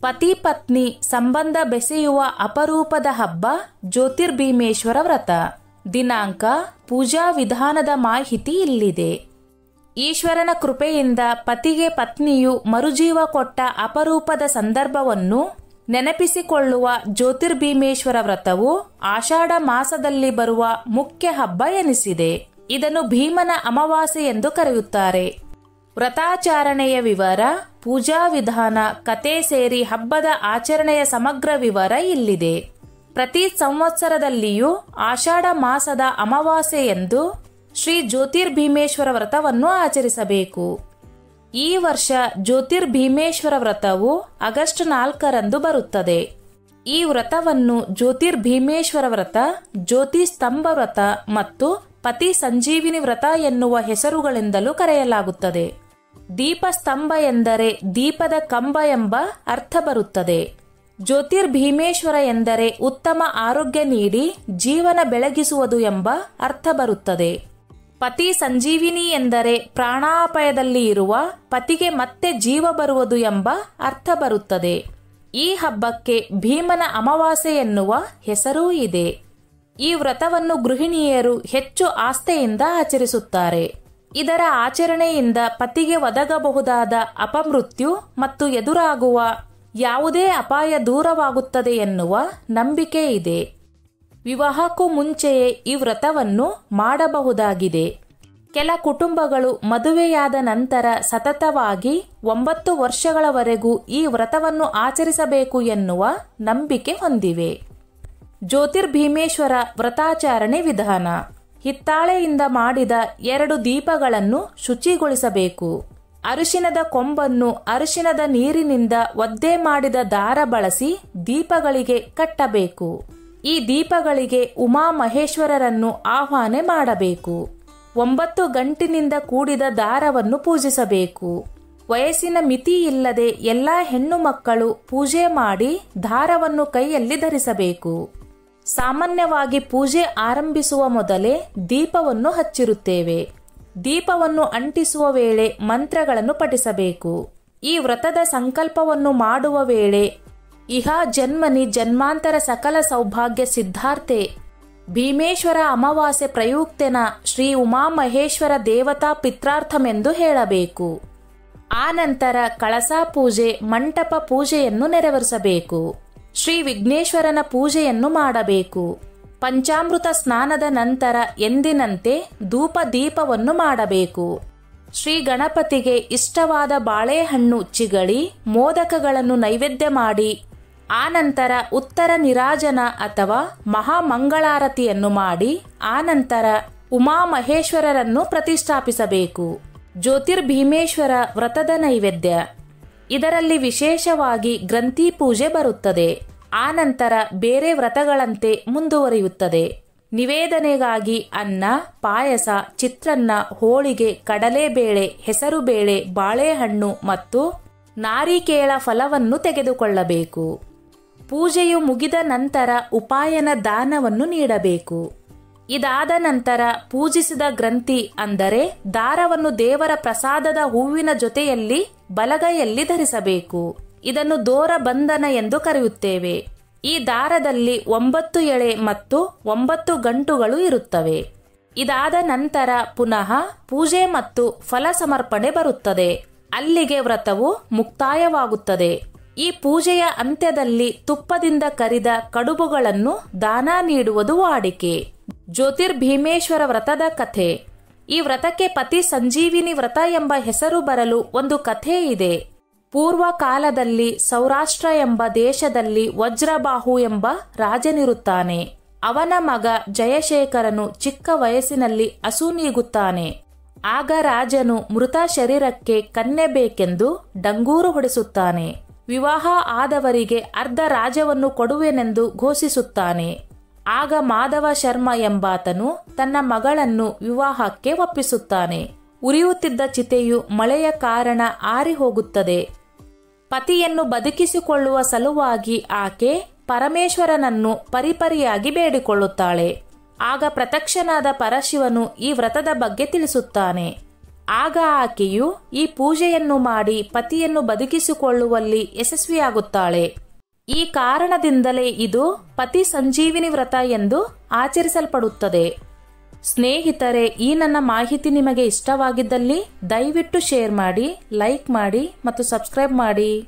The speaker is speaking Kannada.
ಪತಿ ಪತ್ನಿ ಸಂಬಂಧ ಬೆಸೆಯುವ ಅಪರೂಪದ ಹಬ್ಬ ಜ್ಯೋತಿರ್ಭೀಮೇಶ್ವರ ವ್ರತ. ದಿನಾಂಕ, ಪೂಜಾ ವಿಧಾನದ ಮಾಹಿತಿ ಇಲ್ಲಿದೆ. ಈಶ್ವರನ ಕೃಪೆಯಿಂದ ಪತಿಗೆ ಪತ್ನಿಯು ಮರುಜೀವ ಕೊಟ್ಟ ಅಪರೂಪದ ಸಂದರ್ಭವನ್ನು ನೆನಪಿಸಿಕೊಳ್ಳುವ ಜ್ಯೋತಿರ್ಭೀಮೇಶ್ವರ ವ್ರತವು ಆಷಾಢ ಮಾಸದಲ್ಲಿ ಬರುವ ಮುಖ್ಯ ಹಬ್ಬ ಎನಿಸಿದೆ. ಇದನ್ನು ಭೀಮನ ಅಮಾವಾಸ್ಯೆ ಎಂದು ಕರೆಯುತ್ತಾರೆ. ವ್ರತಾಚರಣೆಯ ವಿವರ, ಪೂಜಾ ವಿಧಾನ, ಕತೆ ಸೇರಿ ಹಬ್ಬದ ಆಚರಣೆಯ ಸಮಗ್ರ ವಿವರ ಇಲ್ಲಿದೆ. ಪ್ರತಿ ಸಂವತ್ಸರದಲ್ಲಿಯೂ ಆಷಾಢ ಮಾಸದ ಅಮಾವಾಸ್ಯೆಯಂದು ಶ್ರೀ ಜ್ಯೋತಿರ್ಭೀಮೇಶ್ವರ ವ್ರತವನ್ನು ಆಚರಿಸಬೇಕು. ಈ ವರ್ಷ ಜ್ಯೋತಿರ್ಭೀಮೇಶ್ವರ ವ್ರತವು ಆಗಸ್ಟ್ 4ರಂದು ಬರುತ್ತದೆ. ಈ ವ್ರತವನ್ನು ಜ್ಯೋತಿರ್ಭೀಮೇಶ್ವರ ವ್ರತ, ಜ್ಯೋತಿ ಸ್ತಂಭ ವ್ರತ ಮತ್ತು ಪತಿ ಸಂಜೀವಿನಿ ವ್ರತ ಎನ್ನುವ ಹೆಸರುಗಳಿಂದಲೂ ಕರೆಯಲಾಗುತ್ತದೆ. ದೀಪಸ್ತಂಭ ಎಂದರೆ ದೀಪದ ಕಂಬ ಎಂಬ ಅರ್ಥ ಬರುತ್ತದೆ. ಜ್ಯೋತಿರ್ಭೀಮೇಶ್ವರ ಎಂದರೆ ಉತ್ತಮ ಆರೋಗ್ಯ ನೀಡಿ ಜೀವನ ಬೆಳಗಿಸುವುದು ಎಂಬ ಅರ್ಥ ಬರುತ್ತದೆ. ಪತಿ ಸಂಜೀವಿನಿ ಎಂದರೆ ಪ್ರಾಣಾಪಾಯದಲ್ಲಿ ಇರುವ ಪತಿಗೆ ಮತ್ತೆ ಜೀವ ಬರುವುದು ಎಂಬ ಅರ್ಥ ಬರುತ್ತದೆ. ಈ ಹಬ್ಬಕ್ಕೆ ಭೀಮನ ಅಮಾವಾಸ್ಯೆ ಎನ್ನುವ ಹೆಸರೂ ಇದೆ. ಈ ವ್ರತವನ್ನು ಗೃಹಿಣಿಯರು ಹೆಚ್ಚು ಆಸ್ಥೆಯಿಂದ ಆಚರಿಸುತ್ತಾರೆ. ಇದರ ಆಚರಣೆಯಿಂದ ಪತಿಗೆ ಒದಗಬಹುದಾದ ಅಪಮೃತ್ಯು ಮತ್ತು ಎದುರಾಗುವ ಯಾವುದೇ ಅಪಾಯ ದೂರವಾಗುತ್ತದೆ ಎನ್ನುವ ನಂಬಿಕೆ ಇದೆ. ವಿವಾಹಕ್ಕೂ ಮುಂಚೆಯೇ ಈ ವ್ರತವನ್ನು ಮಾಡಬಹುದಾಗಿದೆ. ಕೆಲ ಕುಟುಂಬಗಳು ಮದುವೆಯಾದ ನಂತರ ಸತತವಾಗಿ 9 ವರ್ಷಗಳವರೆಗೂ ಈ ವ್ರತವನ್ನು ಆಚರಿಸಬೇಕು ಎನ್ನುವ ನಂಬಿಕೆ ಹೊಂದಿವೆ. ಜ್ಯೋತಿರ್ಭೀಮೇಶ್ವರ ವ್ರತಾಚರಣೆ ವಿಧಾನ. ಹಿತ್ತಾಳೆಯಿಂದ ಮಾಡಿದ 2 ದೀಪಗಳನ್ನು ಶುಚಿಗೊಳಿಸಬೇಕು. ಅರಿಶಿನದ ಕೊಂಬನ್ನು ಅರಿಶಿನದ ನೀರಿನಿಂದ ಒದ್ದೆ ಮಾಡಿದ ದಾರ ಬಳಸಿ ದೀಪಗಳಿಗೆ ಕಟ್ಟಬೇಕು. ಈ ದೀಪಗಳಿಗೆ ಉಮಾ ಮಹೇಶ್ವರರನ್ನು ಆಹ್ವಾನ ಮಾಡಬೇಕು. 9 ಗಂಟಿನಿಂದ ಕೂಡಿದ ದಾರವನ್ನು ಪೂಜಿಸಬೇಕು. ವಯಸ್ಸಿನ ಮಿತಿ ಇಲ್ಲದೆ ಎಲ್ಲಾ ಹೆಣ್ಣು ಮಕ್ಕಳು ಪೂಜೆ ಮಾಡಿ ದಾರವನ್ನು ಕೈಯಲ್ಲಿ ಧರಿಸಬೇಕು. ಸಾಮಾನ್ಯವಾಗಿ ಪೂಜೆ ಆರಂಭಿಸುವ ಮೊದಲೇ ದೀಪವನ್ನು ಹಚ್ಚಿರುತ್ತೇವೆ. ದೀಪವನ್ನು ಅಂಟಿಸುವ ವೇಳೆ ಮಂತ್ರಗಳನ್ನು ಪಠಿಸಬೇಕು. ಈ ವ್ರತದ ಸಂಕಲ್ಪವನ್ನು ಮಾಡುವ ವೇಳೆ ಇಹ ಜನ್ಮನಿ ಜನ್ಮಾಂತರ ಸಕಲ ಸೌಭಾಗ್ಯ ಸಿದ್ಧಾರ್ಥೆ ಭೀಮೇಶ್ವರ ಅಮಾವಾಸ್ಯೆ ಪ್ರಯುಕ್ತೆನ ಶ್ರೀ ಉಮಾಮಹೇಶ್ವರ ದೇವತಾ ಪಿತ್ರಾರ್ಥಮೆಂದು ಹೇಳಬೇಕು. ಆನಂತರ ಕಳಸ ಪೂಜೆ, ಮಂಟಪ ಪೂಜೆಯನ್ನು ನೆರವೇರಿಸಬೇಕು. ಶ್ರೀ ವಿಘ್ನೇಶ್ವರನ ಪೂಜೆಯನ್ನು ಮಾಡಬೇಕು. ಪಂಚಾಮೃತ ಸ್ನಾನದ ನಂತರ ಎಂದಿನಂತೆ ಧೂಪ ದೀಪವನ್ನು ಮಾಡಬೇಕು. ಶ್ರೀ ಗಣಪತಿಗೆ ಇಷ್ಟವಾದ ಬಾಳೆಹಣ್ಣು ಚಿಗಳಿ ಮೋದಕಗಳನ್ನು ನೈವೇದ್ಯ ಮಾಡಿ ಆನಂತರ ಉತ್ತರ ನಿರಾಜನ ಅಥವಾ ಮಹಾಮಂಗಳಾರತಿಯನ್ನು ಮಾಡಿ ಆನಂತರ ಉಮಾಮಹೇಶ್ವರರನ್ನು ಪ್ರತಿಷ್ಠಾಪಿಸಬೇಕು. ಜ್ಯೋತಿರ್ಭೀಮೇಶ್ವರ ವ್ರತದ ನೈವೇದ್ಯ. ಇದರಲ್ಲಿ ವಿಶೇಷವಾಗಿ ಗ್ರಂಥಿ ಪೂಜೆ ಬರುತ್ತದೆ. ಆನಂತರ ಬೇರೆ ವ್ರತಗಳಂತೆ ಮುಂದುವರಿಯುತ್ತದೆ. ನಿವೇದನೆಗಾಗಿ ಅನ್ನ, ಪಾಯಸ, ಚಿತ್ರಾನ್ನ, ಹೋಳಿಗೆ, ಕಡಲೆಬೇಳೆ, ಹೆಸರುಬೇಳೆ, ಬಾಳೆಹಣ್ಣು ಮತ್ತು ನಾರಿಕೇಳ ಫಲವನ್ನು ತೆಗೆದುಕೊಳ್ಳಬೇಕು. ಪೂಜೆಯು ಮುಗಿದ ನಂತರ ಉಪಾಯನ ದಾನವನ್ನು ನೀಡಬೇಕು. ಇದಾದ ನಂತರ ಪೂಜಿಸಿದ ಗ್ರಂಥಿ ಅಂದರೆ ದಾರವನ್ನು ದೇವರ ಪ್ರಸಾದದ ಹೂವಿನ ಜೊತೆಯಲ್ಲಿ ಬಲಗೈಯಲ್ಲಿ ಧರಿಸಬೇಕು. ಇದನ್ನು ದೋರ ಬಂಧನ ಎಂದು ಕರೆಯುತ್ತೇವೆ. ಈ ದಾರದಲ್ಲಿ 9 ಎಳೆ ಮತ್ತು 9 ಗಂಟುಗಳು ಇರುತ್ತವೆ. ಇದಾದ ನಂತರ ಪುನಃ ಪೂಜೆ ಮತ್ತು ಫಲ ಸಮರ್ಪಣೆ ಬರುತ್ತದೆ. ಅಲ್ಲಿಗೆ ವ್ರತವು ಮುಕ್ತಾಯವಾಗುತ್ತದೆ. ಈ ಪೂಜೆಯ ಅಂತ್ಯದಲ್ಲಿ ತುಪ್ಪದಿಂದ ಕರಿದ ಕಡುಬುಗಳನ್ನು ದಾನ ನೀಡುವುದು ವಾಡಿಕೆ. ಜ್ಯೋತಿರ್ಭೀಮೇಶ್ವರ ವ್ರತದ ಕಥೆ. ಈ ವ್ರತಕ್ಕೆ ಪತಿ ಸಂಜೀವಿನಿ ವ್ರತ ಎಂಬ ಹೆಸರು ಬರಲು ಒಂದು ಕಥೆ ಇದೆ. ಪೂರ್ವ ಕಾಲದಲ್ಲಿ ಸೌರಾಷ್ಟ್ರ ಎಂಬ ದೇಶದಲ್ಲಿ ವಜ್ರಬಾಹು ಎಂಬ ರಾಜನಿರುತ್ತಾನೆ. ಅವನ ಮಗ ಜಯಶೇಖರನು ಚಿಕ್ಕ ವಯಸ್ಸಿನಲ್ಲಿ ಅಸೂನೀಗುತ್ತಾನೆ. ಆಗ ರಾಜನು ಮೃತ ಶರೀರಕ್ಕೆ ಕನ್ಯೆ ಬೇಕೆಂದು ಡಂಗೂರು ಹೊಡೆಸುತ್ತಾನೆ. ವಿವಾಹ ಆದವರಿಗೆ ಅರ್ಧ ರಾಜ್ಯವನ್ನು ಕೊಡುವೆನೆಂದು ಘೋಷಿಸುತ್ತಾನೆ. ಆಗ ಮಾಧವ ಶರ್ಮ ಎಂಬಾತನು ತನ್ನ ಮಗಳನ್ನು ವಿವಾಹಕ್ಕೆ ಒಪ್ಪಿಸುತ್ತಾನೆ. ಉರಿಯುತ್ತಿದ್ದ ಚಿತೆಯು ಮಳೆಯ ಕಾರಣ ಆರಿ ಹೋಗುತ್ತದೆ. ಪತಿಯನ್ನು ಬದುಕಿಸಿಕೊಳ್ಳುವ ಸಲುವಾಗಿ ಆಕೆ ಪರಮೇಶ್ವರನನ್ನು ಪರಿಪರಿಯಾಗಿ ಬೇಡಿಕೊಳ್ಳುತ್ತಾಳೆ. ಆಗ ಪ್ರತ್ಯಕ್ಷನಾದ ಪರಶಿವನು ಈ ವ್ರತದ ಬಗ್ಗೆ ತಿಳಿಸುತ್ತಾನೆ. ಆಗ ಆಕೆಯು ಈ ಪೂಜೆಯನ್ನು ಮಾಡಿ ಪತಿಯನ್ನು ಬದುಕಿಸಿಕೊಳ್ಳುವಲ್ಲಿ ಯಶಸ್ವಿಯಾಗುತ್ತಾಳೆ. ಈ ಕಾರಣದಿಂದಲೇ ಇದು ಪತಿ ಸಂಜೀವಿನಿ ವ್ರತ ಎಂದು ಆಚರಿಸಲ್ಪಡುತ್ತದೆ. ಸ್ನೇಹಿತರೆ, ಈ ನನ್ನ ಮಾಹಿತಿ ನಿಮಗೆ ಇಷ್ಟವಾಗಿದ್ದಲ್ಲಿ ದಯವಿಟ್ಟು ಶೇರ್ ಮಾಡಿ, ಲೈಕ್ ಮಾಡಿ ಮತ್ತು ಸಬ್ಸ್ಕ್ರೈಬ್ ಮಾಡಿ.